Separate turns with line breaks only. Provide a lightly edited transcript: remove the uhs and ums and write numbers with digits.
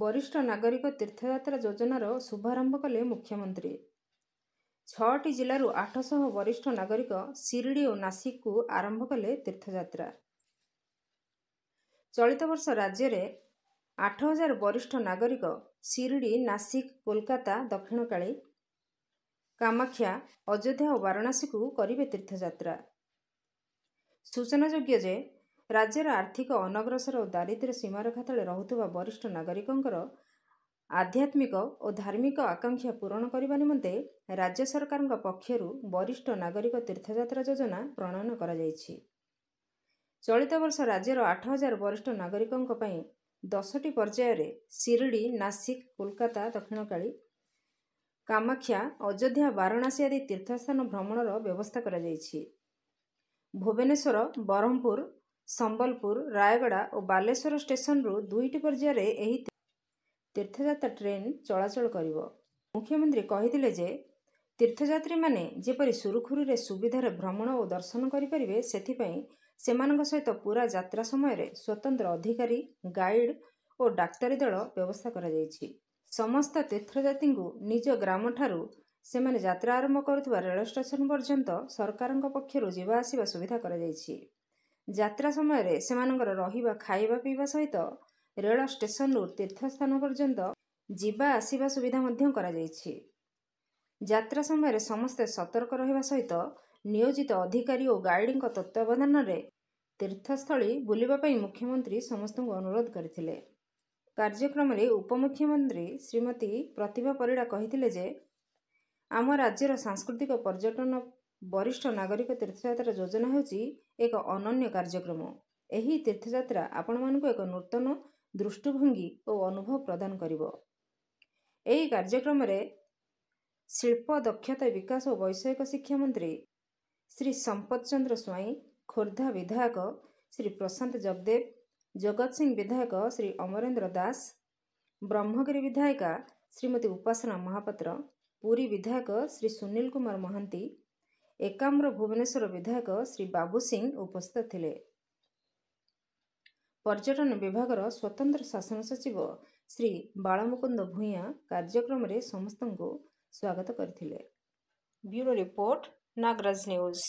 वरिष्ठ नागरिक तीर्थयात्रा योजनार शुभारंभ कले मुख्यमंत्री। 6टी जिलूर 800 वरिष्ठ नागरिक शिरडी और नासिक को आरंभ कले तीर्थयात्रा। चलित वर्ष राज्य में 8000 वरिष्ठ नागरिक शिरडी, नासिक, कोलकाता, दक्षिणकाली, कामाख्या, अयोध्या और वाराणसी को करिवे तीर्थयात्रा। सूचनायोग्य जे राज्यर आर्थिक अनग्रसर और दारिद्र्य सीमारेखा तले रहुथुवा वरिष्ठ नागरिकंकर आध्यात्मिक और धार्मिक आकांक्षा पूरण करने निमंते राज्य सरकार पक्षरु वरिष्ठ नागरिक तीर्थयात्रा योजना प्रणयन करा जायछि। चलित वर्ष राज्यर 8000 वरिष्ठ नागरिकों पई 10टी पर्यायर शिरडी, नासिक, कोलकाता, दक्षिणकाली, कामाख्या, अयोध्या, वाराणसी आदि तीर्थस्थान भ्रमणर व्यवस्था करा जायछि। भुवनेश्वर, ब्रह्मपुर, संबलपुर, रायगड़ा और बालेश्वर स्टेशन रु 2टी पर्यायर एही तीर्थयात्रा ट्रेन चलाचल करिवो। मुख्यमंत्री कहिथिले जे तीर्थयात्री माने जेपरि सुरुखुरुरे सुविधार भ्रमण और दर्शन करिपारिबे सेथिपई सेमानक सहित पूरा यात्रा समय रे स्वतंत्र अधिकारी, गाइड और डाक्तरी दल व्यवस्था करा जायछि। समस्त तीर्थयात्री को निज ग्राम ठारू सेमाने यात्रा आरंभ करुवा रेल स्टेशन पर्यंत सरकारक पक्षरु जीवा आसिबा सुविधा करा जायछि। यात्रा समय रे सेमानकर रहिबा खाइबा पीबा सहित रेल स्टेशन रु तीर्थस्थान पर्यंत जीवा आसिबा सुविधा मध्यम करा जायछि। यात्रा समय रे समस्त सतर्क रहिबा सहित नियोजित अधिकारी और गाइडଙ୍କ तत्वावधान रे तीर्थस्थली बुलिबा पई मुख्यमंत्री समस्त को अनुरोध करथिले। कार्यक्रम रे उपमुख्यमंत्री श्रीमती प्रतिभा परिड़ा कहिथिले जे आम राज्यर सांस्कृतिक पर्यटन वरिष्ठ नागरिक तीर्थयात्रा योजना हेउची एक अनन्य कार्यक्रम। एही तीर्थयात्रा आपण मानक एक नूतन दृष्टिभंगी और अनुभव प्रदान करिवो। एही कार्यक्रम रे शिल्प दक्षता विकास और वैषयिक शिक्षा मंत्री श्री संपत चंद्र स्वाई, खोर्धा विधायक श्री प्रशांत जगदेव, जगत सिंह विधायक श्री अमरेंद्र दास, ब्रह्मगिरी विधायिका श्रीमती उपासना महापात्र, पुरी विधायक श्री सुनील कुमार महांती, एकाम्र भुवनेश्वर विधायक श्री बाबू सिंह उपस्थित थिले। पर्यटन विभागर स्वतंत्र शासन सचिव श्री बालमुकुंद भूया कार्यक्रम रे समस्त को स्वागत करथिले। Bureau report, Nagaraj news.